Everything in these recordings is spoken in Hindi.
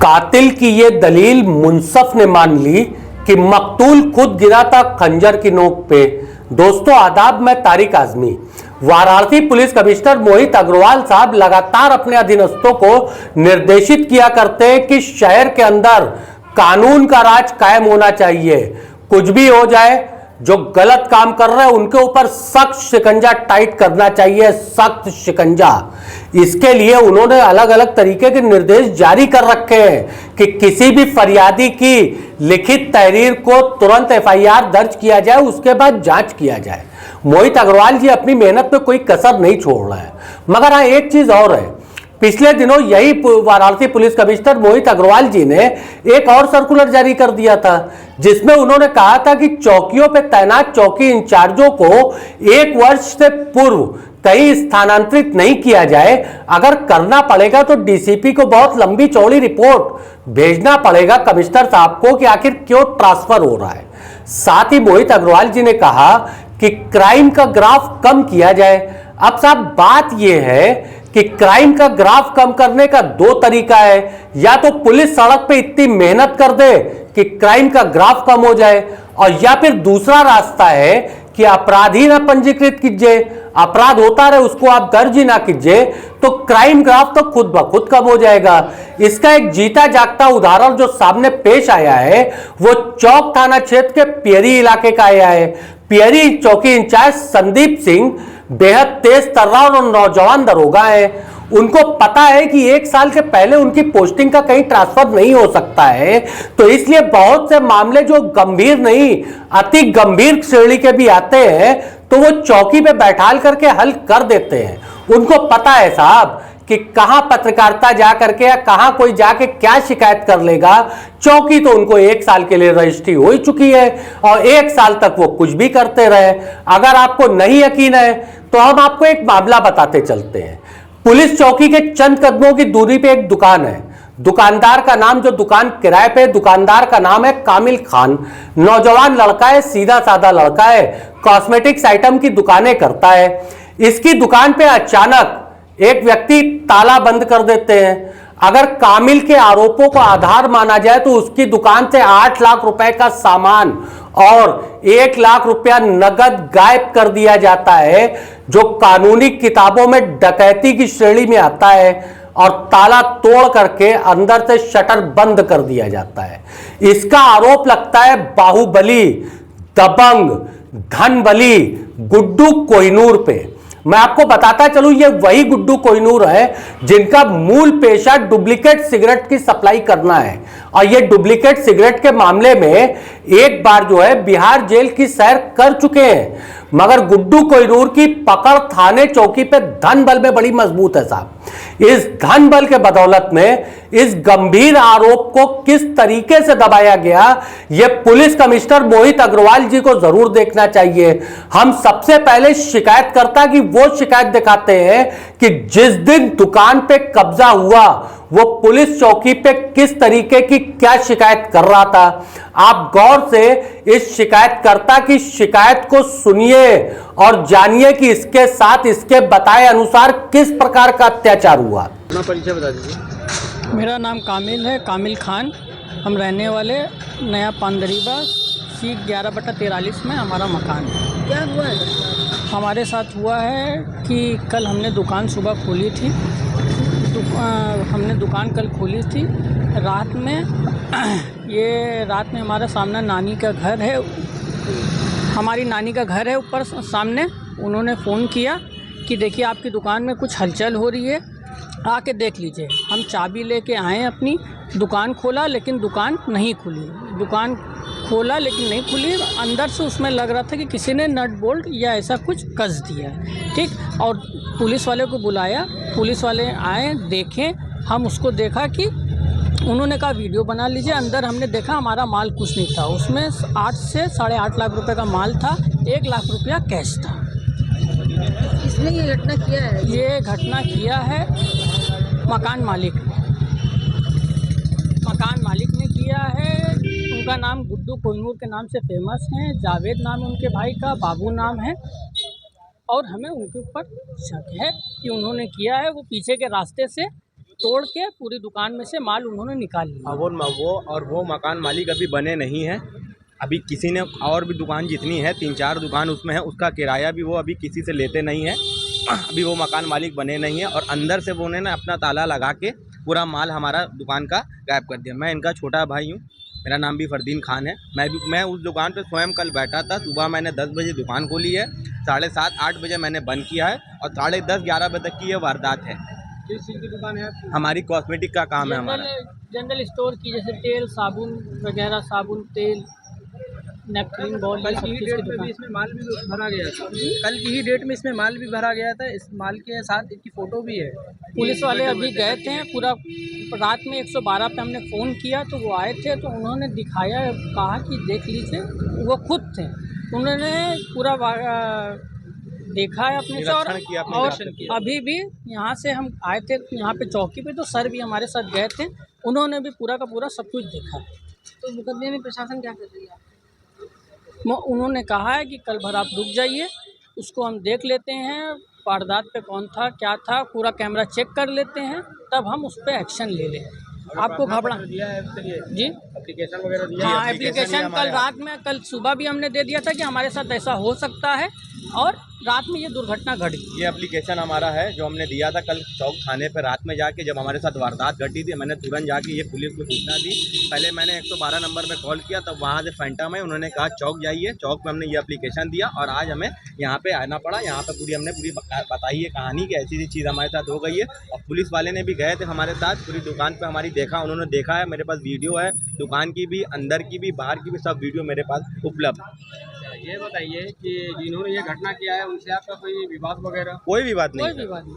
कातिल की ये दलील मुंसफ ने मान ली कि मकतूल खुद गिरा था खंजर की नोक पे। दोस्तों आदाब, मैं तारिक आजमी। वाराणसी पुलिस कमिश्नर मोहित अग्रवाल साहब लगातार अपने अधीनस्थों को निर्देशित किया करते हैं कि शहर के अंदर कानून का राज कायम होना चाहिए। कुछ भी हो जाए, जो गलत काम कर रहे हैं उनके ऊपर सख्त शिकंजा टाइट करना चाहिए, सख्त शिकंजा। इसके लिए उन्होंने अलग अलग तरीके के निर्देश जारी कर रखे हैं कि किसी भी फरियादी की लिखित तहरीर को तुरंत एफआईआर दर्ज किया जाए, उसके बाद जांच किया जाए। मोहित अग्रवाल जी अपनी मेहनत में कोई कसर नहीं छोड़ रहे हैं। मगर हाँ, एक चीज और है, पिछले दिनों यही वाराणसी पुलिस कमिश्नर मोहित अग्रवाल जी ने एक और सर्कुलर जारी कर दिया था, जिसमें उन्होंने कहा था कि चौकियों पर तैनात चौकी इंचार्जों को 1 वर्ष से पूर्व कहीं स्थानांतरित नहीं किया जाए। अगर करना पड़ेगा तो डीसीपी को बहुत लंबी चौड़ी रिपोर्ट भेजना पड़ेगा कमिश्नर साहब को कि आखिर क्यों ट्रांसफर हो रहा है। साथ ही मोहित अग्रवाल जी ने कहा कि क्राइम का ग्राफ कम किया जाए। अब साहब बात यह है कि क्राइम का ग्राफ कम करने का 2 तरीका है, या तो पुलिस सड़क पे इतनी मेहनत कर दे कि क्राइम का ग्राफ कम हो जाए, और या फिर दूसरा रास्ता है कि अपराध ही ना पंजीकृत कीजिए, अपराध होता रहे उसको आप दर्ज ही ना कीजिए, तो क्राइम ग्राफ तो खुद ब खुद कम हो जाएगा। इसका एक जीता जागता उदाहरण जो सामने पेश आया है वो चौक थाना क्षेत्र के पियरी इलाके का आया है। पियरी चौकी इंचार्ज संदीप सिंह बेहद तेज तर्रार और नौजवान दरोगा है। उनको पता है कि 1 साल के पहले उनकी पोस्टिंग का कहीं ट्रांसफर नहीं हो सकता है, तो इसलिए बहुत से मामले जो गंभीर नहीं अति गंभीर श्रेणी के भी आते हैं तो वो चौकी पे बैठाल करके हल कर देते हैं। उनको पता है साहब कि कहां पत्रकारिता जा करके या कहां कोई जाके क्या शिकायत कर लेगा। चौकी तो उनको 1 साल के लिए रजिस्ट्री हो ही चुकी है और 1 साल तक वो कुछ भी करते रहे। अगर आपको नहीं यकीन है तो हम आपको एक मामला बताते चलते हैं। पुलिस चौकी के चंद कदमों की दूरी पे एक दुकान है। दुकानदार का नाम, जो दुकान किराए पे, दुकानदार का नाम है कामिल खान। नौजवान लड़का है, सीधा साधा लड़का है, कॉस्मेटिक्स आइटम की दुकानें करता है। इसकी दुकान पे अचानक एक व्यक्ति ताला बंद कर देते हैं। अगर कामिल के आरोपों को आधार माना जाए तो उसकी दुकान से 8 लाख रुपए का सामान और 1 लाख रुपया नगद गायब कर दिया जाता है, जो कानूनी किताबों में डकैती की श्रेणी में आता है, और ताला तोड़ करके अंदर से शटर बंद कर दिया जाता है। इसका आरोप लगता है बाहुबली, दबंग, धनबली गुड्डू कोहिनूर पे। मैं आपको बताता चलूं, ये वही गुड्डू कोहिनूर है जिनका मूल पेशा डुप्लीकेट सिगरेट की सप्लाई करना है, और ये डुप्लीकेट सिगरेट के मामले में एक बार जो है बिहार जेल की सैर कर चुके हैं। मगर गुड्डू कोहिनूर की पकड़ थाने चौकी पे धन बल में बड़ी मजबूत है साहब। इस धन बल के बदौलत में इस गंभीर आरोप को किस तरीके से दबाया गया, यह पुलिस कमिश्नर मोहित अग्रवाल जी को जरूर देखना चाहिए। हम सबसे पहले शिकायतकर्ता की वो शिकायत दिखाते हैं कि जिस दिन दुकान पे कब्जा हुआ वो पुलिस चौकी पे किस तरीके की क्या शिकायत कर रहा था। आप गौर से इस शिकायतकर्ता की शिकायत को सुनिए और जानिए कि इसके साथ इसके बताए अनुसार किस प्रकार का अत्याचार हुआ। अपना परिचय बता दीजिए। मेरा नाम कामिल है, कामिल खान। हम रहने वाले नया पानदरीबा सीट 11/43 में हमारा मकान है। क्या हुआ है? हमारे साथ हुआ है कि कल हमने दुकान सुबह खोली थी। हमने दुकान कल खोली थी रात में। ये रात में हमारा सामने नानी का घर है, हमारी नानी का घर है ऊपर सामने। उन्होंने फ़ोन किया कि देखिए आपकी दुकान में कुछ हलचल हो रही है, आके देख लीजिए। हम चाबी लेके आए, अपनी दुकान खोला लेकिन दुकान नहीं खुली। दुकान खोला लेकिन नहीं खुली। अंदर से उसमें लग रहा था कि किसी ने नट बोल्ट या ऐसा कुछ कस दिया, ठीक। और पुलिस वाले को बुलाया, पुलिस वाले आए, देखें। हम उसको देखा कि उन्होंने कहा वीडियो बना लीजिए। अंदर हमने देखा हमारा माल कुछ नहीं था, उसमें 8 से 8.5 लाख रुपए का माल था, 1 लाख रुपया कैश था। किसने ये घटना किया है? ये घटना किया है मकान मालिक ने किया है। उनका नाम गुड्डू कोहिनूर के नाम से फेमस है। जावेद नाम है उनके भाई का, बाबू नाम है, और हमें उनके ऊपर शक है कि उन्होंने किया है। वो पीछे के रास्ते से तोड़ के पूरी दुकान में से माल उन्होंने निकाल लिया। वो मकान मालिक अभी बने नहीं हैं। अभी किसी ने और भी दुकान जितनी है 3-4 दुकान उसमें है, उसका किराया भी वो अभी किसी से लेते नहीं है। अभी वो मकान मालिक बने नहीं है और अंदर से वो ने ना अपना ताला लगा के पूरा माल हमारा दुकान का गायब कर दिया। मैं इनका छोटा भाई हूँ, मेरा नाम भी फरदीन खान है। मैं उस दुकान पे स्वयं कल बैठा था। सुबह मैंने 10 बजे दुकान खोली है, 7:30-8 बजे मैंने बंद किया है और 10:30-11 बजे तक की ये वारदात है। किस चीज़ की दुकान है आपकी? हमारी कॉस्मेटिक का काम है हमारा। जनरल स्टोर की, जैसे तेल, साबुन वगैरह, साबुन, तेल, नेपकिन, बॉल, कल सब की ही चीज़ की डेट में भी दुकान। इसमें माल भी भरा गया था। कल की ही डेट में इसमें माल भी भरा गया था। इस माल के साथ इसकी फ़ोटो भी है। पुलिस वाले अभी गए थे, पूरा रात में 112 पे हमने फ़ोन किया तो वो आए थे, तो उन्होंने दिखाया, कहा कि देख लीजिए। वो खुद थे, उन्होंने पूरा देखा है अपने से। और अभी भी यहाँ से हम आए थे यहाँ पे चौकी पे, तो सर भी हमारे साथ गए थे, उन्होंने भी पूरा का पूरा सब कुछ देखा। तो मुकदमे में प्रशासन क्या कर रही है? उन्होंने कहा है कि कल भर आप रुक जाइए, उसको हम देख लेते हैं, वारदात पे कौन था, क्या था, पूरा कैमरा चेक कर लेते हैं, तब हम उस पर एक्शन ले लें। आपको घबरा दिया है इसके लिए जी एप्लीकेशन वगैरह दिया है? हाँ, एप्लीकेशन कल रात में, कल सुबह भी हमने दे दिया था कि हमारे साथ ऐसा हो सकता है और रात में ये दुर्घटना घट गई। ये एप्लीकेशन हमारा है जो हमने दिया था कल चौक थाने पे रात में जाके। जब हमारे साथ वारदात घटी थी, मैंने तुरंत जाके ये पुलिस को सूचना दी। पहले मैंने 112 नंबर पे कॉल किया, तब वहाँ से फैंटम है, उन्होंने कहा चौक जाइए। चौक पे हमने ये एप्लीकेशन दिया और आज हमें यहाँ पे आना पड़ा। यहाँ पे हमने पूरी बताई है कहानी कि ऐसी चीज़ हमारे साथ हो गई है। और पुलिस वाले ने भी गए थे हमारे साथ, पूरी दुकान पर हमारी देखा, उन्होंने देखा है। मेरे पास वीडियो है दुकान की भी, अंदर की भी, बाहर की भी, सब वीडियो मेरे पास उपलब्ध। ये बताइए कि जिन्होंने ये घटना किया है उनसे आपका कोई विवाद वगैरह? कोई विवाद कोई नहीं, विवाद नहीं,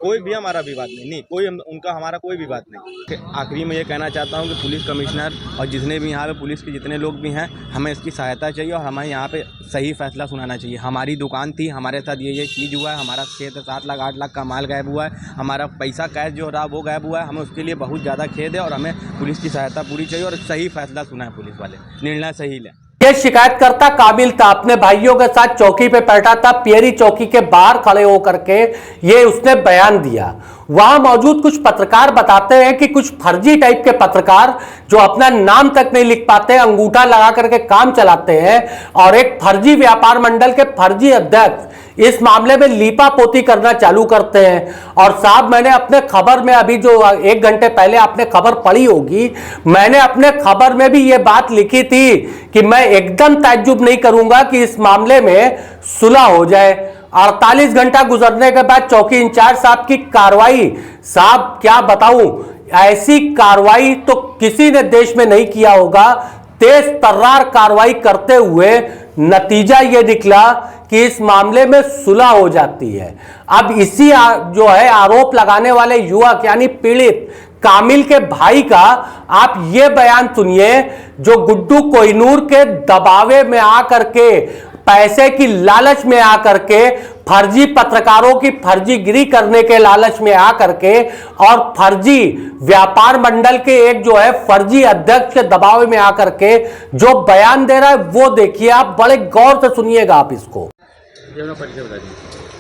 कोई भी हमारा विवाद नहीं, कोई उनका हमारा कोई विवाद नहीं। आखिरी में ये कहना चाहता हूँ कि पुलिस कमिश्नर और जितने भी यहाँ पे पुलिस के जितने लोग भी हैं, हमें इसकी सहायता चाहिए और हमें यहाँ पे सही फैसला सुनाना चाहिए। हमारी दुकान थी, हमारे साथ ये चीज़ हुआ है, हमारा 6 से 7 लाख 8 लाख का माल गायब हुआ है, हमारा पैसा कैश जो रहा वो गायब हुआ है। हमें उसके लिए बहुत ज़्यादा खेद है और हमें पुलिस की सहायता पूरी चाहिए और सही फैसला सुना है पुलिस वाले, निर्णय सही लें। ये शिकायतकर्ता काबिल था, अपने भाइयों के साथ चौकी पे बैठा था, पियरी चौकी के बाहर खड़े होकर के ये उसने बयान दिया। वहां मौजूद कुछ पत्रकार बताते हैं कि कुछ फर्जी टाइप के पत्रकार जो अपना नाम तक नहीं लिख पाते, अंगूठा लगा करके काम चलाते हैं, और एक फर्जी व्यापार मंडल के फर्जी अध्यक्ष इस मामले में लीपापोती करना चालू करते हैं। और साहब, मैंने अपने खबर में, अभी जो 1 घंटे पहले आपने खबर पढ़ी होगी, मैंने अपने खबर में भी ये बात लिखी थी कि मैं एकदम ताज्जुब नहीं करूंगा कि इस मामले में सुलह हो जाए। 48 घंटा गुजरने के बाद चौकी इंचार्ज साहब की कार्रवाई, साहब क्या बताऊं, ऐसी कार्रवाई तो किसी ने देश में नहीं किया होगा। तेज तर्रार कार्रवाई करते हुए नतीजा ये निकला कि इस मामले में सुलह हो जाती है। अब इसी जो है आरोप लगाने वाले युवक यानी पीड़ित कामिल के भाई का आप ये बयान सुनिए, जो गुड्डू कोहिनूर के दबावे में आकर के, पैसे की लालच में आकर के, फर्जी पत्रकारों की फर्जीगिरी करने के लालच में आकर के और फर्जी व्यापार मंडल के एक जो है फर्जी अध्यक्ष के दबाव में आकर के जो बयान दे रहा है, वो देखिए आप, बड़े गौर से सुनिएगा आप इसको।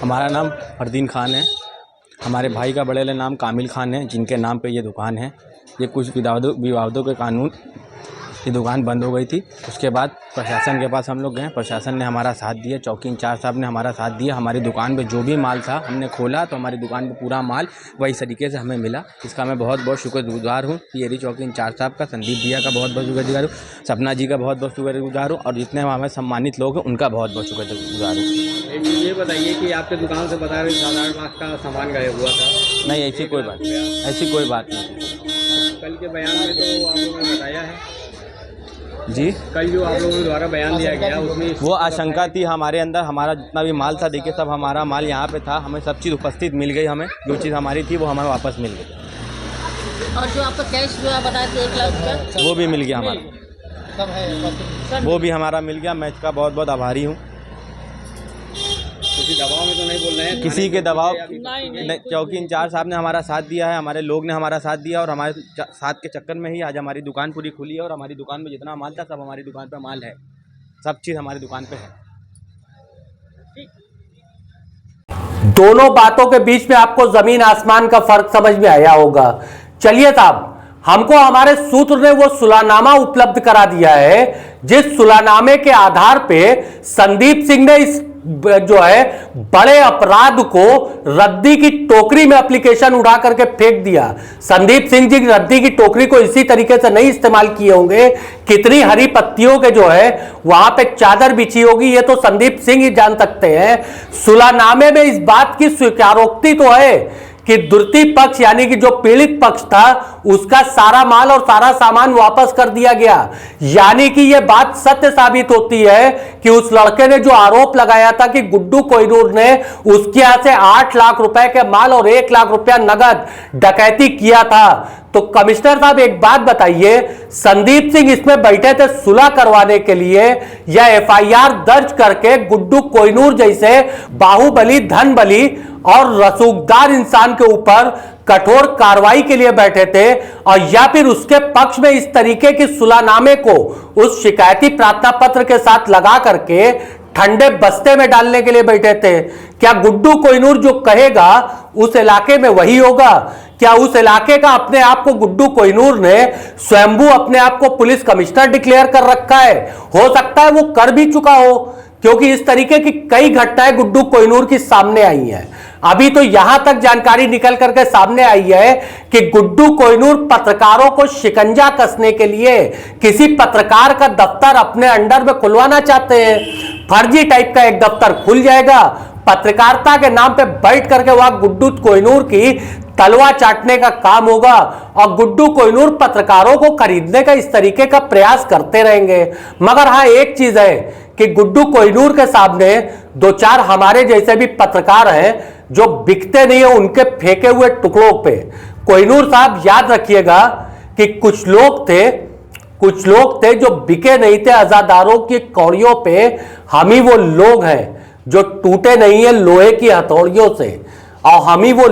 हमारा नाम फरदीन खान है, हमारे भाई का बड़े वाले नाम कामिल खान है, जिनके नाम पे ये दुकान है। ये कुछ विवादों के कानून ये दुकान बंद हो गई थी। उसके बाद प्रशासन के पास हम लोग गए, प्रशासन ने हमारा साथ दिया, चौकी इंचार्ज साहब ने हमारा साथ दिया। हमारी दुकान पे जो भी माल था हमने खोला तो हमारी दुकान पे पूरा माल वही तरीके से हमें मिला। इसका मैं बहुत बहुत शुक्रगुजार हूँ। पियरी चौकी इंचार्ज साहब का, संदीप भैया का बहुत बहुत शुक्रगुजार हूँ, सपना जी का बहुत बहुत शुक्रगुजार हूँ, और जितने हमें सम्मानित लोग हैं उनका बहुत बहुत शुक्रगुजार हूँ। ये बताइए कि आपके दुकान से बता रहे 7-8 लाख का सामान गायब हुआ था? नहीं, ऐसी कोई बात नहीं। कल के बयान में तो आप लोगों ने बताया है जी, कल जो आप लोगों द्वारा बयान दिया गया उसमें वो आशंका थी हमारे अंदर। हमारा जितना भी माल था, देखिए सब हमारा माल यहाँ पे था, हमें सब चीज़ उपस्थित मिल गई। हमें जो चीज़ हमारी थी वो हमें वापस मिल गई। और जो आपका कैश जो आप बताए थे 1 लाख रुपया, वो भी मिल गया हमारा, वो भी हमारा मिल गया। मैं इसका बहुत बहुत आभारी हूँ। किसी दबाव में तो नहीं बोल रहे हैं? किसी के दबाव नहीं, चौकी इंचार्ज साहब ने हमारा साथ दिया है, हमारे लोग ने हमारा साथ दिया, और हमारे साथ के चक्कर में ही आज हमारी दुकान पूरी खुली है। और हमारी दुकान में जितना माल था सब हमारी दुकान पे माल है, सब चीज़ हमारी दुकान पे है। दोनों बातों के बीच में आपको जमीन आसमान का फर्क समझ में आया होगा। चलिए साहब, हमको हमारे सूत्र ने वो सुलहनामा उपलब्ध करा दिया है जिस सुलहनामे के आधार पे संदीप सिंह ने इस जो है बड़े अपराध को रद्दी की टोकरी में एप्लीकेशन उड़ा करके फेंक दिया। संदीप सिंह जी रद्दी की टोकरी को इसी तरीके से नहीं इस्तेमाल किए होंगे, कितनी हरी पत्तियों के जो है वहां पे चादर बिछी होगी ये तो संदीप सिंह ही जान सकते हैं। सुलहनामे में इस बात की स्वीकारोक्ति तो है कि दुर्ती पक्ष यानी कि जो पीड़ित पक्ष था उसका सारा माल और सारा सामान वापस कर दिया गया, यानी कि यह बात सत्य साबित होती है कि उस लड़के ने जो आरोप लगाया था कि गुड्डू कोहिनूर ने उसके यहां से 8 लाख रुपए के माल और 1 लाख रुपया नगद डकैती किया था। तो कमिश्नर साहब एक बात बताइए, संदीप सिंह इसमें बैठे थे सुलह करवाने के लिए या एफआईआर दर्ज करके गुड्डू कोहिनूर जैसे बाहुबली, धनबली और रसूखदार इंसान के ऊपर कठोर कार्रवाई के लिए बैठे थे, और या फिर उसके पक्ष में इस तरीके की सुलहनामे को उस शिकायती प्रार्थना पत्र के साथ लगा करके ठंडे बस्ते में डालने के लिए बैठे थे? क्या गुड्डू कोहिनूर जो कहेगा उस इलाके में वही होगा? क्या उस इलाके का अपने आप को गुड्डू कोहिनूर ने स्वयंभू अपने आप को पुलिस कमिश्नर डिक्लेयर कर रखा है? हो सकता है वो कर भी चुका हो, क्योंकि इस तरीके की कई घटनाएं गुड्डू कोहिनूर की सामने आई हैं। अभी तो यहां तक जानकारी निकल करके सामने आई है कि गुड्डू कोहिनूर पत्रकारों को शिकंजा कसने के लिए किसी पत्रकार का दफ्तर अपने अंडर में खुलवाना चाहते हैं। फर्जी टाइप का एक दफ्तर खुल जाएगा, पत्रकारिता के नाम पे बैठ करके वहां गुड्डू कोहिनूर की तलवा चाटने का काम होगा, और गुड्डू कोहिनूर पत्रकारों को खरीदने का इस तरीके का प्रयास करते रहेंगे। मगर हां, एक चीज है कि गुड्डू कोहिनूर के सामने 2-4 हमारे जैसे भी पत्रकार हैं जो बिकते नहीं है उनके फेंके हुए टुकड़ों पे। कोहिनूर साहब याद रखिएगा कि कुछ लोग थे जो बिके नहीं थे अजादारों की कौड़ियों पे। हम ही वो लोग हैं जो टूटे नहीं है लोहे की हथौड़ियों से, और हम ही वो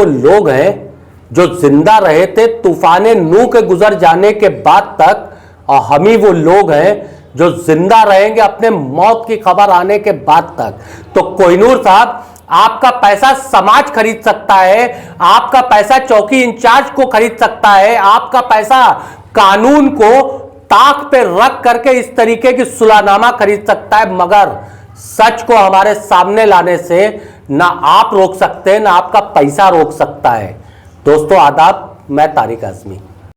लोग हैं जो जिंदा रहे थे तूफाने नूह के गुजर जाने के बाद तक, और हम ही वो लोग हैं जो जिंदा रहेंगे अपने मौत की खबर आने के बाद तक। तो कोहिनूर साहब, आपका पैसा समाज खरीद सकता है, आपका पैसा चौकी इंचार्ज को खरीद सकता है, आपका पैसा कानून को ताक पे रख करके इस तरीके की सुलहनामा खरीद सकता है, मगर सच को हमारे सामने लाने से ना आप रोक सकते हैं ना आपका पैसा रोक सकता है। दोस्तों आदाब, मैं तारिक आजमी।